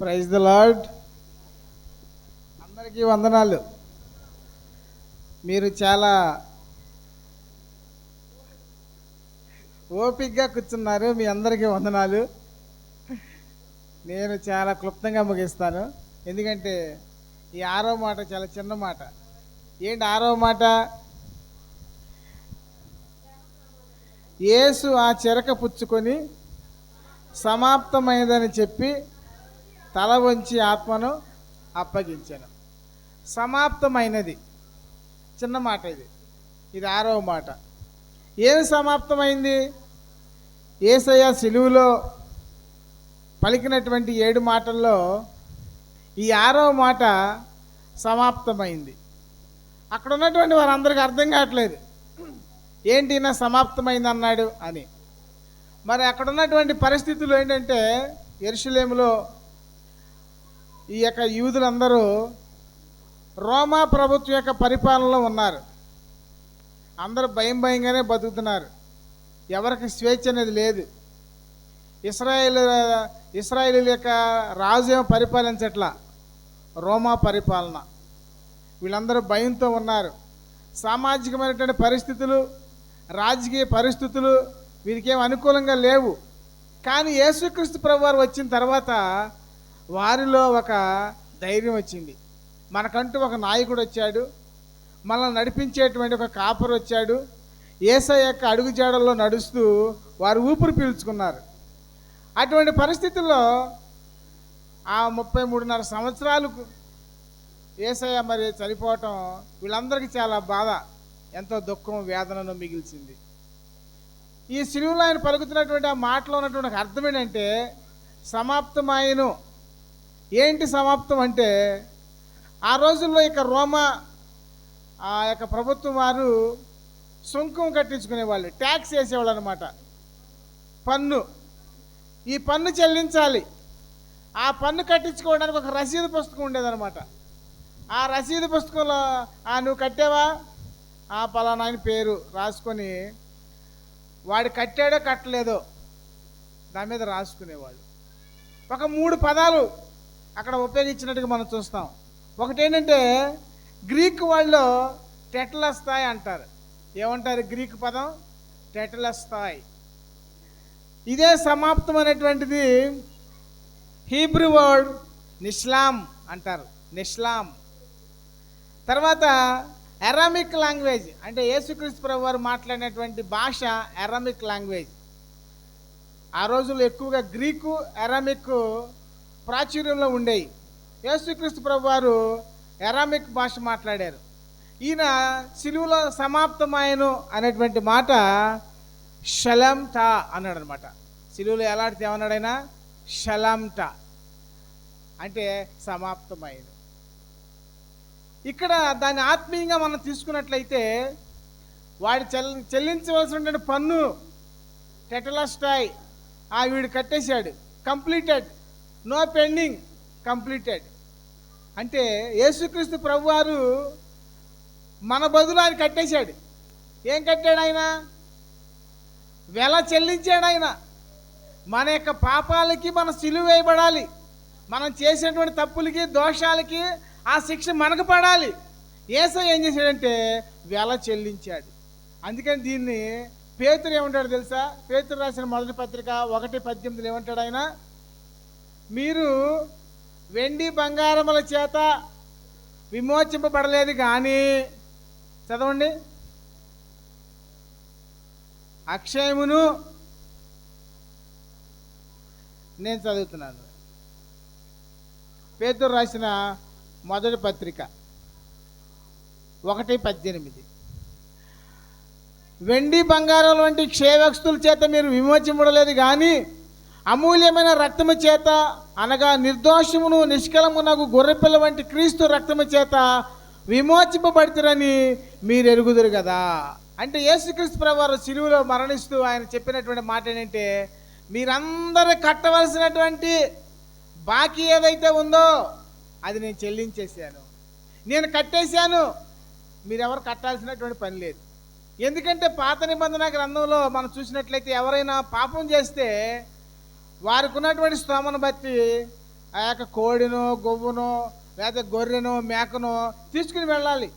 Praise the lord. అందరికీ వందనాలు. మీరు చాలా ఓపికగా కూర్చున్నారు. మీ అందరికీ వందనాలు. నేను చాలా క్లుప్తంగా ముగిస్తాను, ఎందుకంటే ఈ 6వ మాట చాలా చిన్న మాట. ఏంటి 6వ మాట? యేసు ఆ చెరక పుచ్చుకొని సమాప్తమైనదని చెప్పి తల వంచి ఆత్మను అప్పగించాను. సమాప్తమైనది చిన్న మాట. ఇది 6వ మాట. ఏమి సమాప్తమైంది? యేసయ్య సిలువలో పలికినటువంటి 7 మాటల్లో ఈ 6వ మాట సమాప్తమైంది. అక్కడ ఉన్నటువంటి వారందరికీ అర్థం కావట్లేదు, ఏంటి నా సమాప్తమైంది అన్నాడు అని. మరి అక్కడ ఉన్నటువంటి పరిస్థితులు ఏంటంటే, యెరూషలేములో ఈ యొక్క యూదులందరూ రోమా ప్రభుత్వం యొక్క పరిపాలనలో ఉన్నారు. అందరూ భయంగానే బతుకుతున్నారు. ఎవరికి స్వేచ్ఛ అనేది లేదు. ఇస్రాయేల్ యొక్క రాజు ఏమో పరిపాలించట్లా, రోమా పరిపాలన. వీళ్ళందరూ భయంతో ఉన్నారు. సామాజికమైనటువంటి పరిస్థితులు, రాజకీయ పరిస్థితులు వీరికేం అనుకూలంగా లేవు. కానీ యేసుక్రీస్తు ప్రభువారు వచ్చిన తర్వాత వారిలో ఒక ధైర్యం వచ్చింది. మనకంటూ ఒక నాయకుడు వచ్చాడు, మనల్ని నడిపించేటువంటి ఒక కాపరి వచ్చాడు. యేసయ్య యొక్క అడుగుజాడల్లో నడుస్తూ వారు ఊపిరి పీల్చుకున్నారు. అటువంటి పరిస్థితుల్లో ఆ 33.5 సంవత్సరాలకు యేసయ్య మరి చనిపోవటం వీళ్ళందరికీ చాలా బాధ, ఎంతో దుఃఖం, వేదనను మిగిల్చింది. ఈ సిలువలో ఆయన పలుకుతున్నటువంటి ఆ మాటలో ఉన్నటువంటి ఒక అర్థం ఏంటంటే, సమాప్తమాయను. ఏంటి సమాప్తం అంటే, ఆ రోజుల్లో ఇక రోమా ఆ యొక్క ప్రభుత్వం వారు సుంకం కట్టించుకునేవాళ్ళు, ట్యాక్స్ వేసేవాళ్ళు అనమాట. పన్ను. ఈ పన్ను చెల్లించాలి. ఆ పన్ను కట్టించుకోవడానికి ఒక రసీదు పుస్తకం ఉండేదన్నమాట. ఆ రసీదు పుస్తకంలో నువ్వు కట్టావా, పలానా ఆయన పేరు రాసుకొని, వాడు కట్టాడో కట్టలేదో దాని మీద రాసుకునేవాళ్ళు. ఒక 3 పదాలు అక్కడ ఉపయోగించినట్టుగా మనం చూస్తాం. ఒకటేంటంటే, గ్రీక్ వాళ్ళు టెటలస్తాయ్ అంటారు. ఏమంటారు గ్రీక్ పదం? టెటలస్తాయ్. ఇదే సమాప్తం అనేటువంటిది హీబ్రూ వర్డ్ నిష్లాం అంటారు. నిష్లాం. తర్వాత అరామిక్ లాంగ్వేజ్, అంటే యేసుక్రీస్తు ప్రభు వారు మాట్లాడినటువంటి భాష అరామిక్ లాంగ్వేజ్. ఆ రోజుల్లో ఎక్కువగా గ్రీకు, అరామిక్ ప్రాచుర్యంలో ఉండేవి. యేసుక్రీస్తు ప్రభు వారు అరామిక్ భాష మాట్లాడారు. ఈయన సిలువలో సమాప్తమాయను అనేటువంటి మాట షలామ్ టా అన్నాడు అనమాట. సిలువలో ఎలాంటిది ఏమన్నాడైనా? షలామ్ టా అంటే సమాప్తమైను. ఇక్కడ దాన్ని ఆత్మీయంగా మనం తీసుకున్నట్లయితే, వాడు చెల్లించవలసినటువంటి పన్ను టెటలస్టాయ్ వీడు కట్టేశాడు. Completed, no pending, completed. అంటే యేసుక్రీస్తు ప్రభువారు మన బదులు ఆయన కట్టేశాడు. ఏం కట్టాడు ఆయన? వెల చెల్లించాడు ఆయన. మన యొక్క పాపాలకి మనం సిలువ వేయబడాలి. మనం చేసినటువంటి తప్పులకి, దోషాలకి ఆ శిక్ష మనకు పడాలి. యేసయ్య ఏం చేశాడంటే వెల చెల్లించాడు. అందుకని దీన్ని పేతురు ఏమంటాడు తెలుసా? పేతురు రాసిన మొదటి పత్రిక 1:18 ఏమంటాడు ఆయన? మీరు వెండి బంగారముల చేత విమోచింపబడలేదు కానీ, చదవండి, అక్షయమును, నేను చదువుతున్నాను, పేతురు రాసిన మొదటి పత్రిక 1:18, వెండి బంగారం వంటి క్షయవస్తుల చేత మీరు విమోచింపడలేదు కానీ అమూల్యమైన రక్తము చేత, అనగా నిర్దోషమును నిష్కలమునగు గొర్రెపిల్ల వంటి క్రీస్తు రక్తము చేత విమోచింపబడుతురని మీరు ఎరుగుదురు కదా. అంటే యేసుక్రీస్తు ప్రభువారు సిలువలో మరణిస్తూ ఆయన చెప్పినటువంటి మాట ఏంటంటే, మీరందరూ కట్టవలసినటువంటి బాకీ ఏదైతే ఉందో అది నేను చెల్లించేశాను, నేను కట్టేశాను. మీరెవరు కట్టాల్సినటువంటి పని లేదు. ఎందుకంటే పాత నిబంధన గ్రంథంలో మనం చూసినట్లయితే ఎవరైనా పాపం చేస్తే వారికి ఉన్నటువంటి స్తోమను బట్టి ఆ యొక్క కోడినో గొవ్వునో లేదా గొర్రెనో మేకనో తీసుకుని వెళ్ళాలి.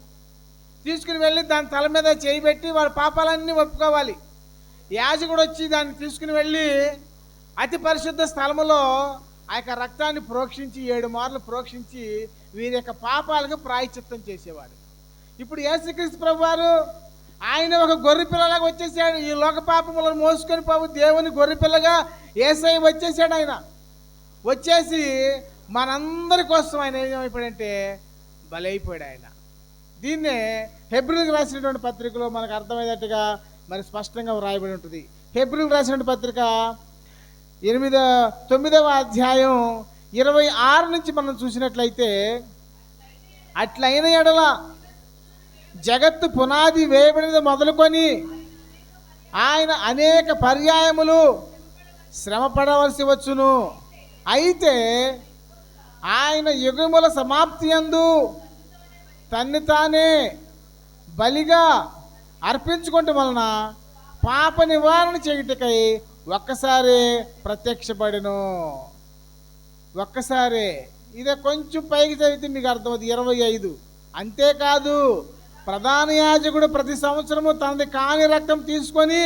తీసుకుని వెళ్ళి దాని తల మీద చేయి పెట్టి వాళ్ళ పాపాలన్నీ ఒప్పుకోవాలి. యాజకుడు వచ్చి దాన్ని తీసుకుని వెళ్ళి అతి పరిశుద్ధ స్థలములో ఆ యొక్క రక్తాన్ని ప్రోక్షించి 7 మార్లు ప్రోక్షించి వీరి యొక్క పాపాలకు ప్రాయశ్చిత్తం చేసేవాడు. ఇప్పుడు యేసుక్రీస్తు ప్రభువారు ఆయన ఒక గొర్రె పిల్లలాగా వచ్చేసాడు. ఈ లోక పాపములను మోసుకొని పోవు దేవుని గొర్రె పిల్లగా యేసయ్య వచ్చేసాడు. ఆయన వచ్చేసి మనందరి కోసం ఆయన ఏమైపోయాడంటే బలైపోయాడు ఆయన. దీన్నే హెబ్రీయులకు రాసినటువంటి పత్రికలో మనకు అర్థమయ్యేటట్టుగా మరి స్పష్టంగా వ్రాయబడి ఉంటుంది. హెబ్రీయులకు రాసినటువంటి పత్రిక 9వ అధ్యాయం 26 నుంచి మనం చూసినట్లయితే, అట్లైన ఎడల జగత్తు పునాది వేయబడినది మొదలుకొని ఆయన అనేక పర్యాయములు శ్రమపడవలసి వచ్చును. అయితే ఆయన యుగముల సమాప్తి యందు తన్ని తానే బలిగా అర్పించుకుంటే వలన పాప నివారణ చేయుటకై ఒక్కసారి ప్రత్యక్షపడెను. ఒక్కసారే. ఇదే కొంచెం పైకి చదివితే మీకు అర్థమవుతుంది. 25. అంతేకాదు ప్రధాన యాజకుడు ప్రతి సంవత్సరము తనది కాని రక్తం తీసుకొని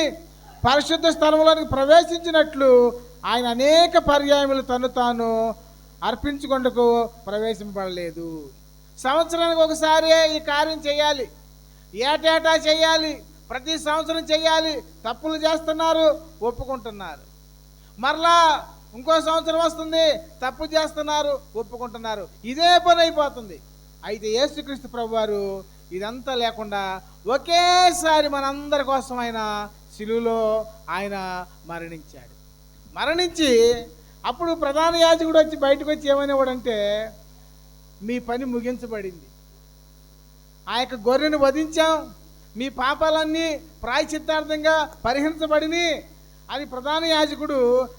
పరిశుద్ధ స్థలంలోనికి ప్రవేశించినట్లు ఆయన అనేక పర్యాయములు తను తాను అర్పించుకొంటకు ప్రవేశింపడలేదు. సంవత్సరానికి ఒకసారి ఈ కార్యం చేయాలి, ఏటేటా చేయాలి, ప్రతి సంవత్సరం చేయాలి. తప్పులు చేస్తున్నారు, ఒప్పుకుంటున్నారు. మరలా ఇంకో సంవత్సరం వస్తుంది, తప్పు చేస్తున్నారు, ఒప్పుకుంటున్నారు. ఇదే పని అయిపోతుంది. అయితే యేసుక్రీస్తు ప్రభువారు ఇదంతా లేకుండా ఒకేసారి మనందరి కోసం ఆయన శిలువలో ఆయన మరణించాడు. మరణించి అప్పుడు ప్రధాన యాజకుడు వచ్చి బయటకు వచ్చి ఏమనేవాడంటే, మీ పని ముగించబడింది, ఆ యొక్క గొర్రెను వధించాం, మీ పాపాలన్నీ ప్రాయశ్చిత్తార్థంగా పరిహరించబడిని అని ప్రధాన యాజకుడు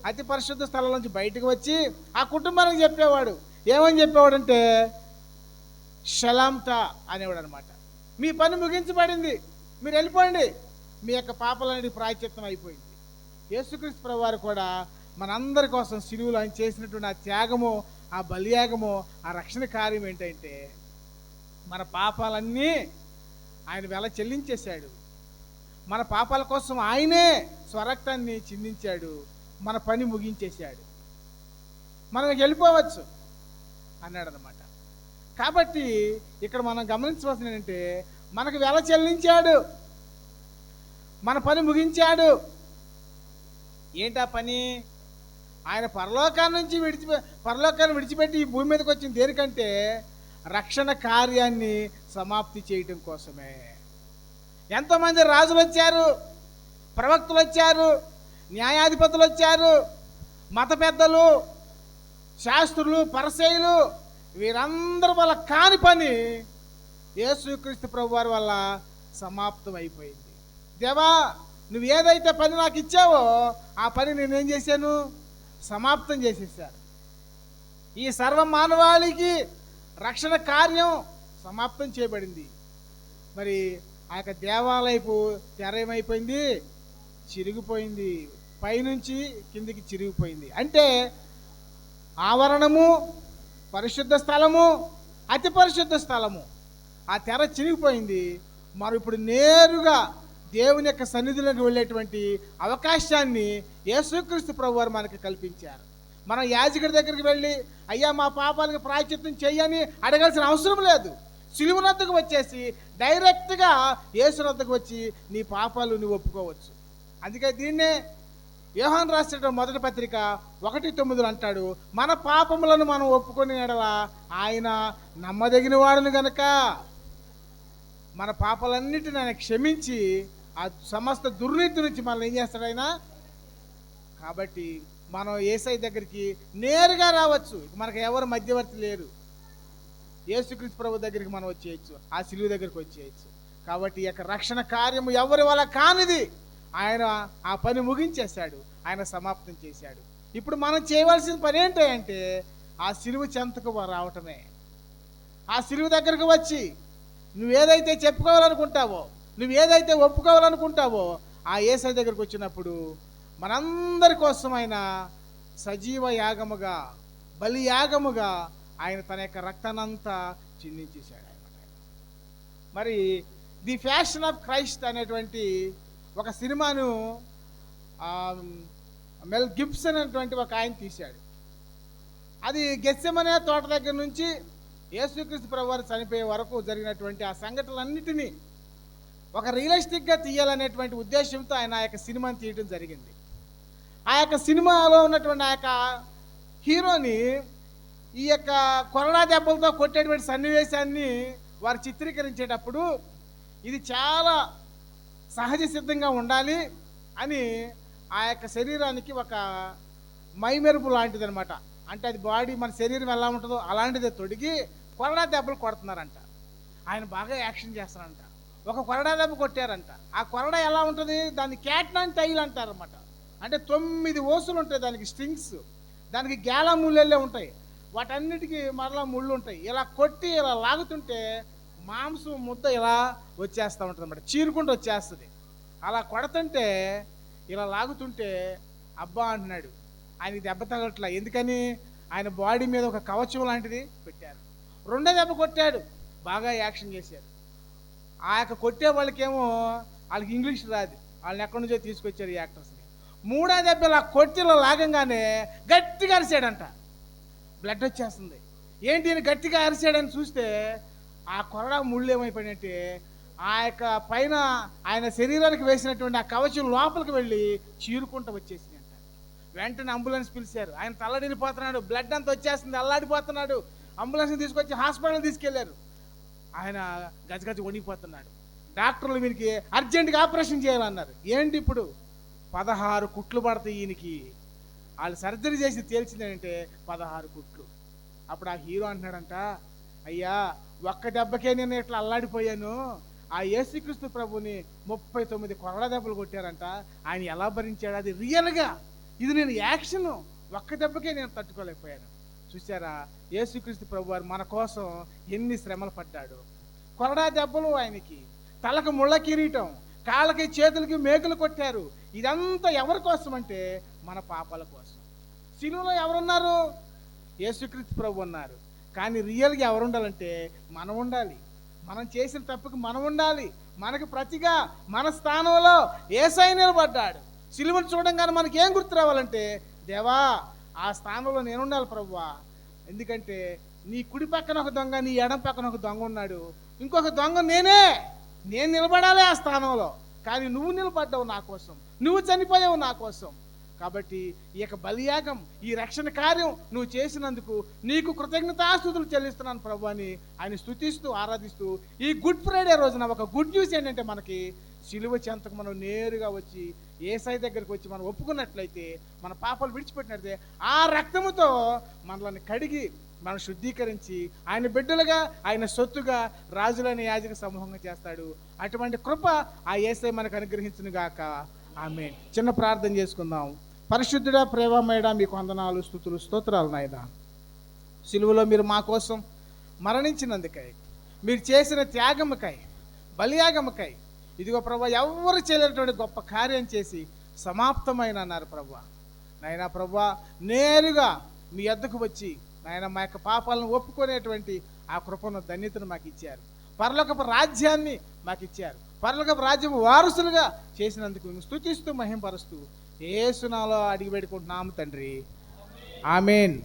అతి పరిశుద్ధ స్థలం నుంచి బయటకు వచ్చి ఆ కుటుంబానికి చెప్పేవాడు. ఏమని చెప్పేవాడంటే, షలాంతా అనేవాడు అనమాట. మీ పని ముగించబడింది, మీరు వెళ్ళిపోండి, మీ యొక్క పాపాలన్నిటి ప్రాయశ్చిత్తం అయిపోయింది. యేసుక్రీస్తు ప్రభువారు కూడా మనందరి కోసం శిలువలో ఆయన చేసినటువంటి ఆ త్యాగము, ఆ బలియాగము, ఆ రక్షణ కార్యం ఏంటంటే, మన పాపాలన్నీ ఆయన వెల చెల్లించేశాడు. మన పాపాల కోసం ఆయనే స్వరక్తాన్ని చిందించాడు. మన పని ముగించేశాడు, మనం వెళ్ళిపోవచ్చు అన్నాడు అనమాట. కాబట్టి ఇక్కడ మనం గమనించవలసింది ఏంటంటే, మనకు వెల చెల్లించాడు, మన పని ముగించాడు. ఏంటా పని? ఆయన పరలోకాన్ని విడిచిపెట్టి ఈ భూమి మీదకి వచ్చింది దేనికంటే, రక్షణ కార్యాన్ని సమాప్తి చేయటం కోసమే. ఎంతోమంది రాజులు వచ్చారు, ప్రవక్తలు వచ్చారు, న్యాయాధిపతులు వచ్చారు, మత పెద్దలు, శాస్త్రులు, పరిసయ్యులు, వీరందరి వల్ల కాని పని యేసుక్రీస్తు ప్రభువారి వల్ల సమాప్తం అయిపోయింది. దేవా, నువ్వు ఏదైతే పని నాకు ఇచ్చావో ఆ పని నేనేం చేశాను? సమాప్తం చేసేసాను. ఈ సర్వ మానవాళికి రక్షణ కార్యం సమాప్తం చేయబడింది. మరి ఆ యొక్క దేవాలయపు తెర ఏమైపోయింది? చిరిగిపోయింది. పైనుంచి కిందికి చిరిగిపోయింది. అంటే ఆవరణము, పరిశుద్ధ స్థలము, అతి పరిశుద్ధ స్థలము, ఆ తెర చిరిగిపోయింది. మరి ఇప్పుడు నేరుగా దేవుని యొక్క సన్నిధిలోకి వెళ్ళేటువంటి అవకాశాన్ని యేసుక్రీస్తు ప్రభువారు మనకి కల్పించారు. మనం యాజకుడి దగ్గరికి వెళ్ళి, అయ్యా మా పాపాలకు ప్రాయశ్చిత్తం చెయ్యని అడగాల్సిన అవసరం లేదు. సిలువ వద్దకు వచ్చేసి డైరెక్ట్గా యేసు వద్దకు వచ్చి నీ పాపాలు నువ్వు ఒప్పుకోవచ్చు. అందుకే దీన్నే యోహాను రాసిన మొదటి పత్రిక 1:9 అంటాడు, మన పాపములను మనం ఒప్పుకొని ఎడల ఆయన నమ్మదగిన వాడును గనక మన పాపాలన్నిటిని ఆయన క్షమించి ఆ సమస్త దుర్నీతి నుంచి మనల్ని ఏం చేస్తాడు ఆయన. కాబట్టి మనం యేసయ్య దగ్గరికి నేరుగా రావచ్చు. మనకు ఎవరు మధ్యవర్తి లేరు. యేసుక్రీస్తు ప్రభు దగ్గరికి మనం వచ్చేయచ్చు, ఆ సిలువ దగ్గరికి వచ్చేయచ్చు. కాబట్టి ఈ యొక్క రక్షణ కార్యము ఎవరి వల్ల కానిది. ఆయన ఆ పని ముగించేశాడు, ఆయన సమాప్తం చేశాడు. ఇప్పుడు మనం చేయవలసిన పని ఏంటంటే, ఆ సిలువ చెంతకు రావటమే. ఆ సిలువ దగ్గరకు వచ్చి నువ్వేదైతే చెప్పుకోవాలనుకుంటావో, నువ్వేదైతే ఒప్పుకోవాలనుకుంటావో ఆ యేసయ్య దగ్గరికి వచ్చినప్పుడు మనందరి కోసం ఆయన సజీవ యాగముగా బలియాగముగా ఆయన తన యొక్క రక్తానంతా చిందించేశాడు ఆయన. మరి ది ఫ్యాషన్ ఆఫ్ క్రైస్ట్ అనేటువంటి ఒక సినిమాను మెల్ గిబ్సన్ అనేటువంటి ఒక ఆయన తీశాడు. అది గెత్సెమనే తోట దగ్గర నుంచి యేసుక్రీస్తు ప్రభువారు చనిపోయే వరకు జరిగినటువంటి ఆ సంఘటనలన్నిటినీ ఒక రియలిస్టిక్గా తీయాలనేటువంటి ఉద్దేశంతో ఆయన ఆ యొక్క సినిమాని తీయడం జరిగింది. ఆ యొక్క సినిమాలో ఉన్నటువంటి ఆ యొక్క హీరోని ఈ యొక్క కొరడా దెబ్బలతో కొట్టేటువంటి సన్నివేశాన్ని వారు చిత్రీకరించేటప్పుడు ఇది చాలా సహజ సిద్ధంగా ఉండాలి అని ఆ యొక్క శరీరానికి ఒక మైమెరుపు లాంటిది అనమాట. అంటే అది బాడీ మన శరీరం ఎలా ఉంటుందో అలాంటిదే తొడిగి కొరడా దెబ్బలు కొడుతున్నారంట. ఆయన బాగా యాక్షన్ చేస్తారంట. ఒక కొరడా దెబ్బ కొట్టారంట. ఆ కొరడా ఎలా ఉంటుంది, దాన్ని క్యాట్నాన్ టైల్ అంటారన్నమాట. అంటే 9 ఓసులు ఉంటాయి దానికి, స్ట్రింగ్స్, దానికి గేలా ముళ్ళే ఉంటాయి. వాటన్నిటికీ మరలా ముళ్ళు ఉంటాయి. ఇలా కొట్టి ఇలా లాగుతుంటే మాంసం ముద్ద ఇలా వచ్చేస్తూ ఉంటుంది అన్నమాట, చీరుకుంటూ వచ్చేస్తుంది. అలా కొడుతుంటే ఇలా లాగుతుంటే అబ్బా అంటున్నాడు. ఆయనకి దెబ్బ తగలట్లా. ఎందుకని? ఆయన బాడీ మీద ఒక కవచం లాంటిది పెట్టారు. రెండో దెబ్బ కొట్టాడు, బాగా యాక్షన్ చేశారు. ఆ యొక్క కొట్టే వాళ్ళకేమో వాళ్ళకి ఇంగ్లీష్ రాదు, వాళ్ళని ఎక్కడి నుంచో తీసుకొచ్చారు ఈ యాక్టర్స్ని. మూడో దెబ్బ ఇలా కొట్టిలో లాగంగానే గట్టిగా అరిచాడంట, బ్లడ్ వచ్చేస్తుంది. ఏంటి ఈయన గట్టిగా అరిచాడని చూస్తే ఆ కొరడా ముళ్ళు ఏమైపోయినట్టే ఆ యొక్క పైన ఆయన శరీరానికి వేసినటువంటి ఆ కవచం లోపలికి వెళ్ళి చీరుకుంటూ వచ్చేసింది అంట. వెంటనే అంబులెన్స్ పిలిచారు. ఆయన తల్లడిల్లిపోతున్నాడు, బ్లడ్ అంతా వచ్చేస్తుంది, అల్లాడిపోతున్నాడు. అంబులెన్స్ని తీసుకొచ్చి హాస్పిటల్ తీసుకెళ్లారు. ఆయన గజగజ వణిగిపోతున్నాడు. డాక్టర్లు వీనికి అర్జెంటుగా ఆపరేషన్ చేయాలన్నారు. ఏంటి ఇప్పుడు 16 కుట్లు పడతాయి ఈయనకి. వాళ్ళు సర్జరీ చేసి తేల్చిందంటే 16 కుట్లు. అప్పుడు ఆ హీరో అంటున్నాడంట, అయ్యా ఒక్క దెబ్బకే నేను ఇట్లా అల్లాడిపోయాను, ఆ యేసుక్రీస్తు ప్రభుని 39 కొరడా దెబ్బలు కొట్టారంట, ఆయన ఎలా భరించాడు? అది రియల్గా, ఇది నేను యాక్షన్, ఒక్క దెబ్బకే నేను తట్టుకోలేకపోయాను. చూసారా, యేసుక్రీస్తు ప్రభు వారు మన కోసం ఎన్ని శ్రమలు పడ్డాడు. కొరడా దెబ్బలు ఆయనకి, తలకు ముళ్ళ కిరీటం, కాళ్ళకి చేతులకి మేకులు కొట్టారు. ఇదంతా ఎవరి కోసం అంటే మన పాపాల కోసం. సిలువలో ఎవరున్నారు? యేసుక్రీస్తు ప్రభు ఉన్నారు. కానీ రియల్గా ఎవరు ఉండాలంటే మనం ఉండాలి. మనం చేసిన తప్పుకి మనం ఉండాలి. మనకు ప్రతిగా మన స్థానంలో యేసయ్య నిలబడ్డాడు. సిలువను చూడంగానే మనకి ఏం గుర్తు రావాలంటే, దేవా ఆ స్థానంలో నేను ఉండాలి ప్రభువా. ఎందుకంటే నీ కుడి పక్కన ఒక దొంగ, నీ ఎడం పక్కన ఒక దొంగ ఉన్నాడు. ఇంకొక దొంగ నేను నిలబడాలి ఆ స్థానంలో. కానీ నువ్వు నిలబడ్డావు నా కోసం, నువ్వు చనిపోయావు నా కోసం. కాబట్టి ఈ యొక్క బలియాగం, ఈ రక్షణ కార్యం నువ్వు చేసినందుకు నీకు కృతజ్ఞతాస్తుతులు చెల్లిస్తున్నాను ప్రభు అని ఆయన స్తుతిస్తూ ఆరాధిస్తూ, ఈ గుడ్ ఫ్రైడే రోజున ఒక గుడ్ న్యూస్ ఏంటంటే, మనకి సిలువ చెంతకు మనం నేరుగా వచ్చి యేసయ్య దగ్గరికి వచ్చి మనం ఒప్పుకున్నట్లయితే, మన పాపాలు విడిచిపెట్టినట్లయితే, ఆ రక్తముతో మనల్ని కడిగి మనం శుద్ధీకరించి ఆయన బిడ్డలుగా, ఆయన సొత్తుగా, రాజులైన యాజక సమూహంగా చేస్తాడు. అటువంటి కృప ఆ యేసయ్య మనకు అనుగ్రహించును గాక. ఆమేన్. చిన్న ప్రార్థన చేసుకుందాం. పరిశుద్ధుడా, ప్రేమమేడా, మీకు వందనాలు, స్తుతులు, స్తోత్రాలు నాయనా. సిలువలో మీరు మా కోసం మరణించినందుకై, మీరు చేసిన త్యాగముకై, బలియాగముకై, ఇదిగో ప్రభా ఎవరు చేయలేనటువంటి గొప్ప కార్యం చేసి సమాప్తమైన అన్నారు ప్రభా. నాయనా ప్రభా, నేరుగా మీ యొద్దకు వచ్చి నాయన మా యొక్క పాపాలను ఒప్పుకునేటువంటి ఆ కృపను, ధన్యతను మాకు ఇచ్చారు. పరలోకపు రాజ్యాన్ని మాకు ఇచ్చారు. పరలోకపు రాజ్యం వారసులుగా చేసినందుకు మేము స్తుతిస్తూ మహింపరుస్తూ యేసు నామములో అడిగి పెట్టుకుంటున్నాము తండ్రి. ఆమేన్.